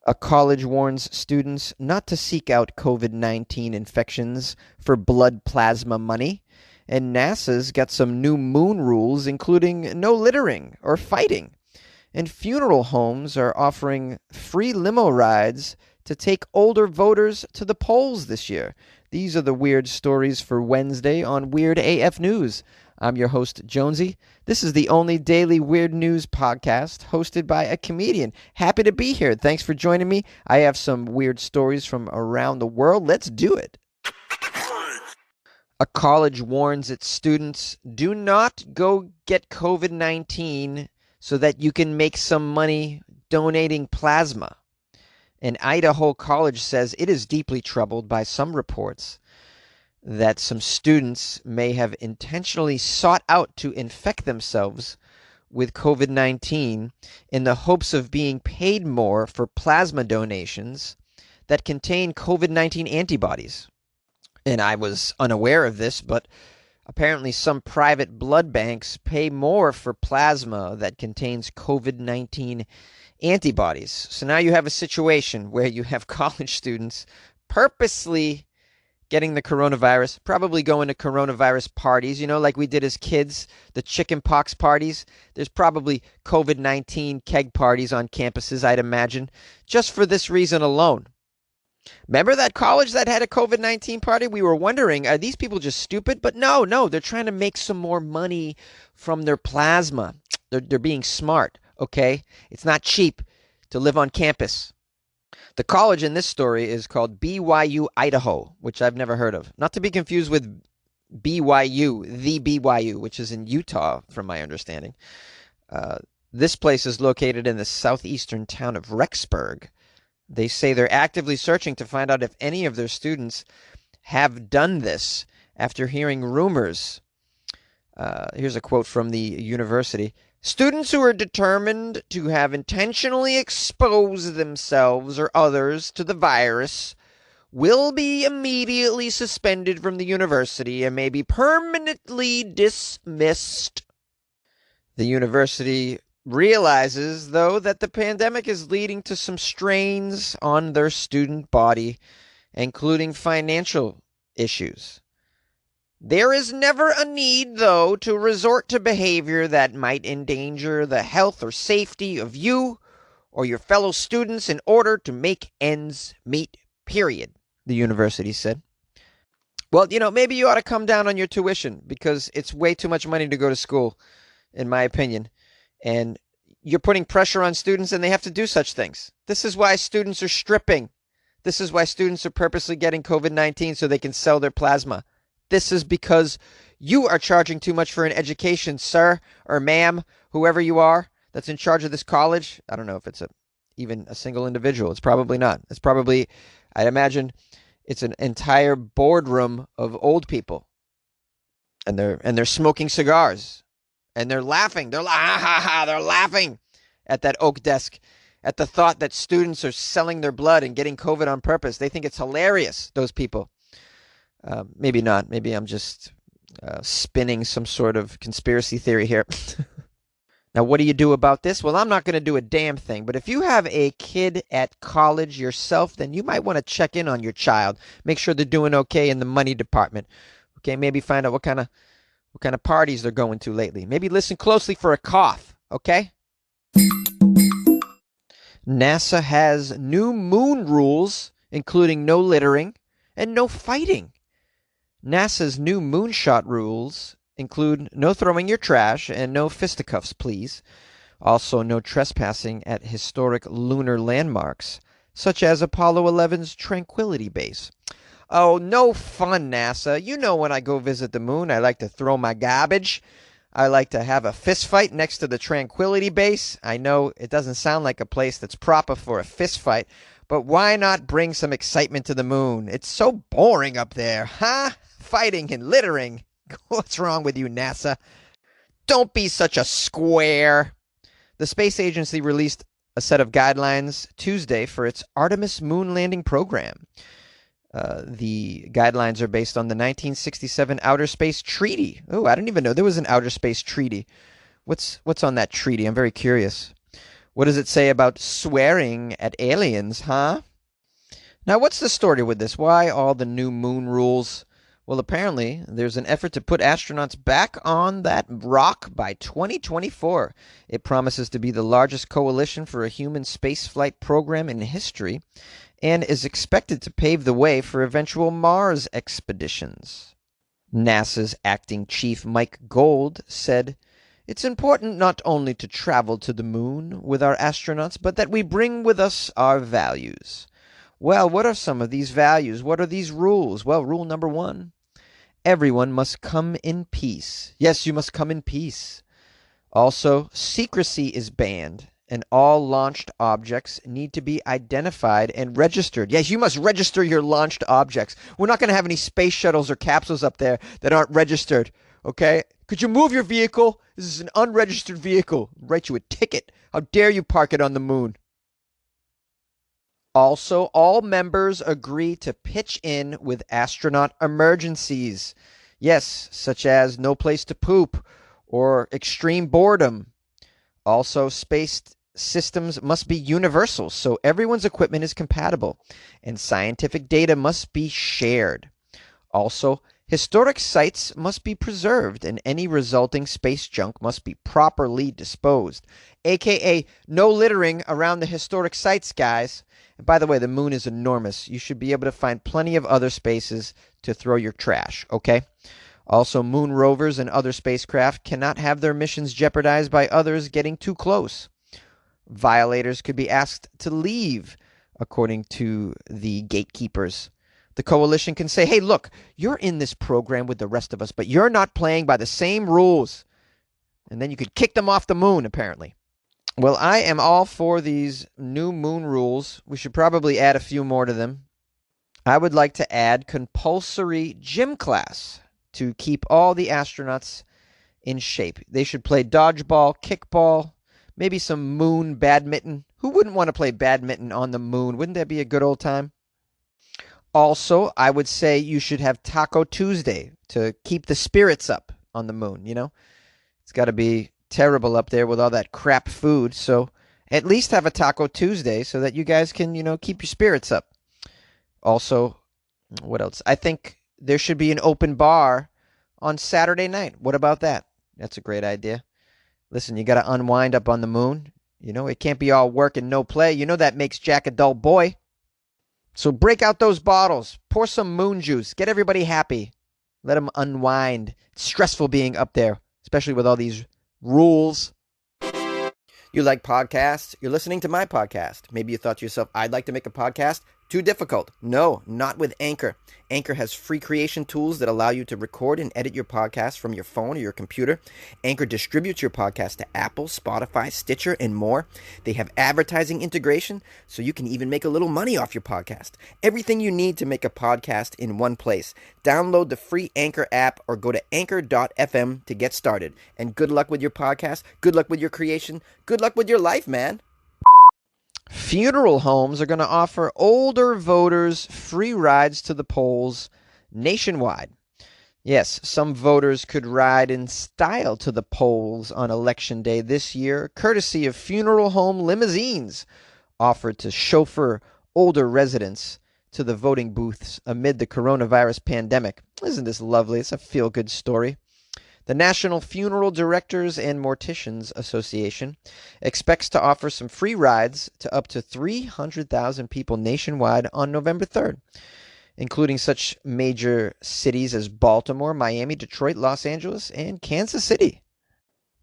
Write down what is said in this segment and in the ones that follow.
A college warns students not to seek out COVID-19 infections for blood plasma money. And NASA's got some new moon rules, including no littering or fighting. And funeral homes are offering free limo rides to take older voters to the polls this year. These are the weird stories for Wednesday on Weird AF News. I'm your host, Jonesy. This is the only daily weird news podcast hosted by a comedian. Happy to be here. Thanks for joining me. I have some weird stories from around the world. Let's do it. A college warns its students, do not go get COVID-19 so that you can make some money donating plasma. An Idaho college says it is deeply troubled by some reports that some students may have intentionally sought out to infect themselves with COVID-19 in the hopes of being paid more for plasma donations that contain COVID-19 antibodies. And I was unaware of this, but apparently some private blood banks pay more for plasma that contains COVID-19 antibodies. So now you have a situation where you have college students purposely getting the coronavirus, probably going to coronavirus parties, like we did as kids, the chicken pox parties. There's probably COVID-19 keg parties on campuses, I'd imagine, just for this reason alone. Remember that college that had a COVID-19 party? We were wondering, are these people just stupid? But no, they're trying to make some more money from their plasma. They're being smart, okay? It's not cheap to live on campus. The college in this story is called BYU Idaho, which I've never heard of. Not to be confused with BYU, the BYU, which is in Utah, from my understanding. This place is located in the southeastern town of Rexburg. They say they're actively searching to find out if any of their students have done this after hearing rumors. Here's a quote from the university. Students who are determined to have intentionally exposed themselves or others to the virus will be immediately suspended from the university and may be permanently dismissed. The university realizes, though, that the pandemic is leading to some strains on their student body, including financial issues. There is never a need, though, to resort to behavior that might endanger the health or safety of you or your fellow students in order to make ends meet, period, the university said. Well, maybe you ought to come down on your tuition because it's way too much money to go to school, in my opinion. And you're putting pressure on students and they have to do such things. This is why students are stripping. This is why students are purposely getting COVID-19 so they can sell their plasma. This is because you are charging too much for an education, sir or ma'am, whoever you are that's in charge of this college. I don't know if it's even a single individual. It's probably not. It's probably, I'd imagine, it's an entire boardroom of old people. And they're smoking cigars. And they're laughing. They're laughing at that oak desk at the thought that students are selling their blood and getting COVID on purpose. They think it's hilarious, those people. Maybe not. Maybe I'm just spinning some sort of conspiracy theory here. Now, what do you do about this? Well, I'm not going to do a damn thing. But if you have a kid at college yourself, then you might want to check in on your child. Make sure they're doing okay in the money department. Okay, maybe find out what kind of parties they're going to lately. Maybe listen closely for a cough, okay? NASA has new moon rules, including no littering and no fighting. NASA's new moonshot rules include no throwing your trash and no fisticuffs, please. Also, no trespassing at historic lunar landmarks, such as Apollo 11's Tranquility Base. Oh, no fun, NASA. You know when I go visit the moon, I like to throw my garbage. I like to have a fist fight next to the Tranquility Base. I know it doesn't sound like a place that's proper for a fist fight, but why not bring some excitement to the moon? It's so boring up there, huh? Fighting and littering. What's wrong with you, NASA? Don't be such a square. The space agency released a set of guidelines Tuesday for its Artemis moon landing program. The guidelines are based on the 1967 Outer Space Treaty. Oh, I didn't even know there was an Outer Space Treaty. What's on that treaty? I'm very curious. What does it say about swearing at aliens, huh? Now, what's the story with this? Why all the new moon rules? Well, apparently, there's an effort to put astronauts back on that rock by 2024. It promises to be the largest coalition for a human spaceflight program in history and is expected to pave the way for eventual Mars expeditions. NASA's acting chief Mike Gold said, "It's important not only to travel to the moon with our astronauts, but that we bring with us our values." Well, what are some of these values? What are these rules? Well, rule number 1, everyone must come in peace. Yes, you must come in peace. Also, secrecy is banned, and all launched objects need to be identified and registered. Yes, you must register your launched objects. We're not going to have any space shuttles or capsules up there that aren't registered, okay? Could you move your vehicle? This is an unregistered vehicle. Write you a ticket. How dare you park it on the moon? Also, all members agree to pitch in with astronaut emergencies. Yes, such as no place to poop or extreme boredom. Also, space systems must be universal, so everyone's equipment is compatible, and scientific data must be shared. Also, historic sites must be preserved, and any resulting space junk must be properly disposed, aka no littering around the historic sites, guys. And by the way, the moon is enormous. You should be able to find plenty of other spaces to throw your trash, okay? Also, moon rovers and other spacecraft cannot have their missions jeopardized by others getting too close. Violators could be asked to leave, according to the gatekeepers. The coalition can say, hey, look, you're in this program with the rest of us, but you're not playing by the same rules. And then you could kick them off the moon, apparently. Well, I am all for these new moon rules. We should probably add a few more to them. I would like to add compulsory gym class to keep all the astronauts in shape. They should play dodgeball, kickball, maybe some moon badminton. Who wouldn't want to play badminton on the moon? Wouldn't that be a good old time? Also, I would say you should have Taco Tuesday to keep the spirits up on the moon, you know? It's got to be terrible up there with all that crap food, so at least have a Taco Tuesday so that you guys can, keep your spirits up. Also, what else? I think there should be an open bar on Saturday night. What about that? That's a great idea. Listen, you got to unwind up on the moon. It can't be all work and no play. That makes Jack a dull boy. So break out those bottles. Pour some moon juice. Get everybody happy. Let them unwind. It's stressful being up there, especially with all these rules. You like podcasts? You're listening to my podcast. Maybe you thought to yourself, I'd like to make a podcast. Too difficult. No, not with Anchor. Anchor has free creation tools that allow you to record and edit your podcast from your phone or your computer. Anchor distributes your podcast to Apple, Spotify, Stitcher, and more. They have advertising integration, so you can even make a little money off your podcast. Everything you need to make a podcast in one place. Download the free Anchor app or go to anchor.fm to get started. And good luck with your podcast. Good luck with your creation. Good luck with your life, man. Funeral homes are going to offer older voters free rides to the polls nationwide. Yes, some voters could ride in style to the polls on Election Day this year, courtesy of funeral home limousines offered to chauffeur older residents to the voting booths amid the coronavirus pandemic. Isn't this lovely? It's a feel-good story. The National Funeral Directors and Morticians Association expects to offer some free rides to up to 300,000 people nationwide on November 3rd, including such major cities as Baltimore, Miami, Detroit, Los Angeles, and Kansas City.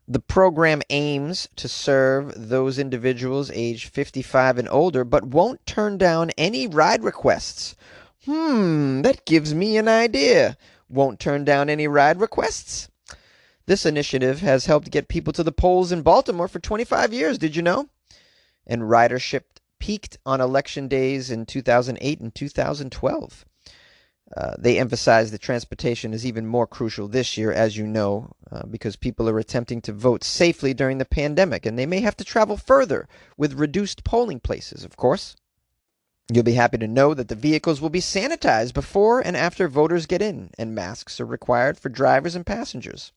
The program aims to serve those individuals aged 55 and older, but won't turn down any ride requests. That gives me an idea. Won't turn down any ride requests? This initiative has helped get people to the polls in Baltimore for 25 years, did you know? And ridership peaked on election days in 2008 and 2012. They emphasize that transportation is even more crucial this year, as you know, because people are attempting to vote safely during the pandemic, and they may have to travel further with reduced polling places, of course. You'll be happy to know that the vehicles will be sanitized before and after voters get in, and masks are required for drivers and passengers.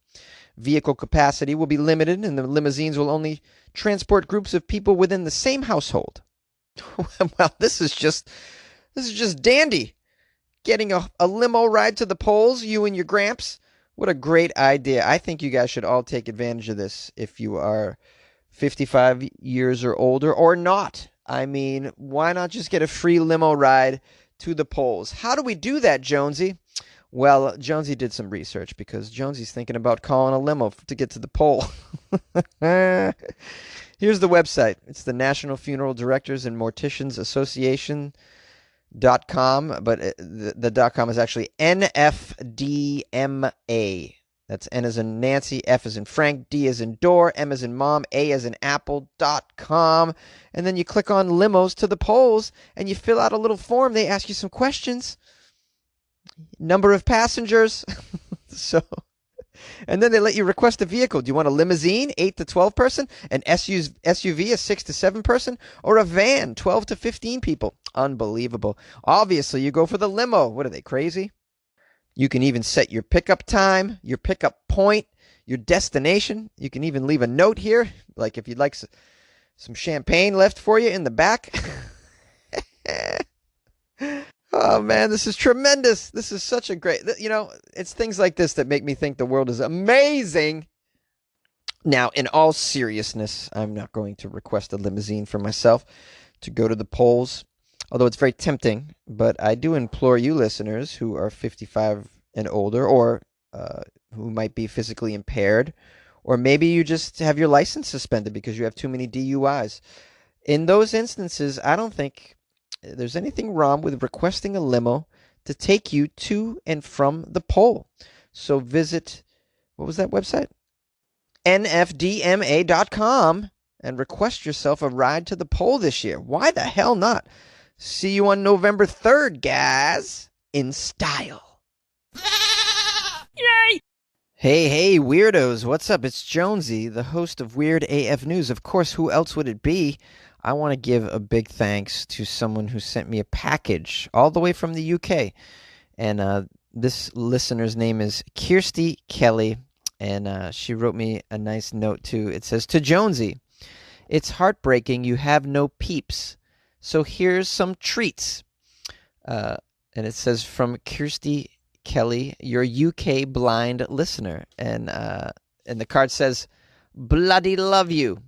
Vehicle capacity will be limited, and the limousines will only transport groups of people within the same household. Well, this is just dandy. Getting a limo ride to the polls, you and your gramps. What a great idea. I think you guys should all take advantage of this if you are 55 years or older or not. I mean, why not just get a free limo ride to the polls? How do we do that, Jonesy? Well, Jonesy did some research because Jonesy's thinking about calling a limo to get to the poll. Here's the website. It's the National Funeral Directors and Morticians Association .com, but the .com is actually NFDMA. That's N as in Nancy, F as in Frank, D as in door, M as in mom, A as in apple.com. And then you click on limos to the polls and you fill out a little form. They ask you some questions. Number of passengers. And then they let you request a vehicle. Do you want a limousine, 8 to 12 person, an SUV, a 6 to 7 person, or a van, 12 to 15 people? Unbelievable. Obviously, you go for the limo. What are they, crazy? You can even set your pickup time, your pickup point, your destination. You can even leave a note here, like if you'd like some champagne left for you in the back. Oh, man, this is tremendous. This is such a great, it's things like this that make me think the world is amazing. Now, in all seriousness, I'm not going to request a limousine for myself to go to the polls, although it's very tempting. But I do implore you listeners who are 55 and older, or who might be physically impaired, or maybe you just have your license suspended because you have too many DUIs. In those instances, I don't think there's anything wrong with requesting a limo to take you to and from the poll. So visit, what was that website? NFDMA.com and request yourself a ride to the poll this year. Why the hell not? See you on November 3rd, guys, in style. Yay! Hey, weirdos, what's up? It's Jonesy, the host of Weird AF News. Of course, who else would it be? I want to give a big thanks to someone who sent me a package all the way from the UK. And this listener's name is Kirsty Kelly, and she wrote me a nice note too. It says, "To Jonesy, it's heartbreaking you have no peeps, so here's some treats." And it says, "From Kirsty Kelly, your UK blind listener." And the card says, "Bloody love you."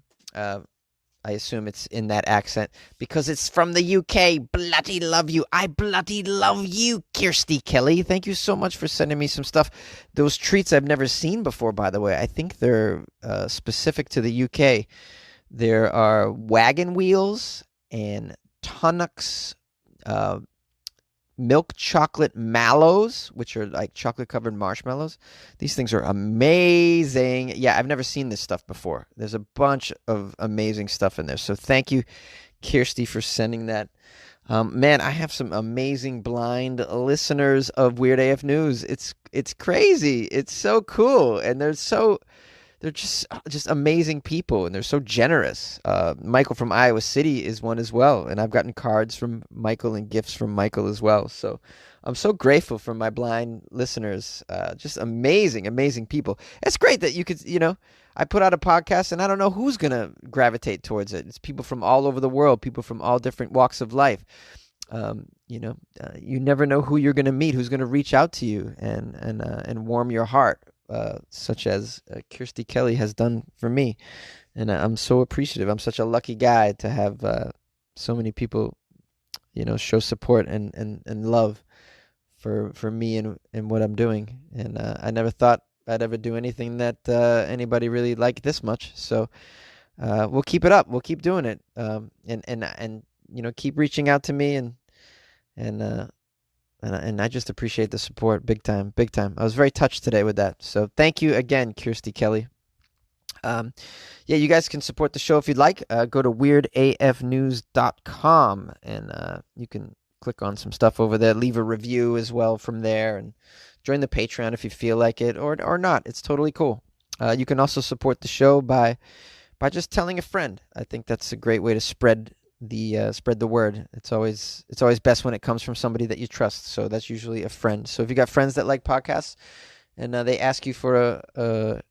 I assume it's in that accent because it's from the UK. Bloody love you. I bloody love you, Kirsty Kelly. Thank you so much for sending me some stuff. Those treats I've never seen before, by the way. I think they're specific to the UK. There are wagon wheels and Tunnocks milk chocolate mallows, which are like chocolate covered marshmallows. These things are amazing. Yeah, I've never seen this stuff before. There's a bunch of amazing stuff in there. So thank you, Kirsty, for sending that. Man, I have some amazing blind listeners of Weird AF News. It's crazy. It's so cool, and they're just amazing people, and they're so generous. Michael from Iowa City is one as well, and I've gotten cards from Michael and gifts from Michael as well. So I'm so grateful for my blind listeners. Just amazing people. It's great that you could, I put out a podcast and I don't know who's going to gravitate towards it. It's people from all over the world, people from all different walks of life. You never know who you're going to meet, who's going to reach out to you and warm your heart. Such as Kirsty Kelly has done for me. And I'm so appreciative. I'm such a lucky guy to have so many people, show support and love for me and what I'm doing. And I never thought I'd ever do anything that anybody really liked this much. So we'll keep it up. We'll keep doing it. And keep reaching out to me and I just appreciate the support big time. I was very touched today with that. So thank you again, Kirsty Kelly. You guys can support the show if you'd like. Go to weirdafnews.com and you can click on some stuff over there. Leave a review as well from there and join the Patreon if you feel like it or not. It's totally cool. You can also support the show by just telling a friend. I think that's a great way to spread the word. It's always best when it comes from somebody that you trust. So that's usually a friend. So if you got friends that like podcasts and they ask you for a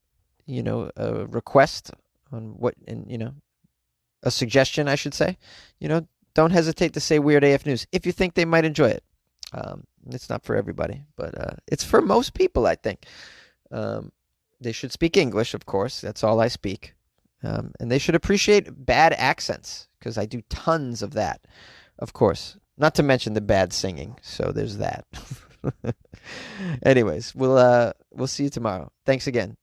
request on what, and a suggestion, I should say, don't hesitate to say Weird AF News if you think they might enjoy it. It's not for everybody, but it's for most people, I think. They should speak English, of course. That's all I speak. And they should appreciate bad accents, because I do tons of that, of course. Not to mention the bad singing. So there's that. Anyways, we'll see you tomorrow. Thanks again.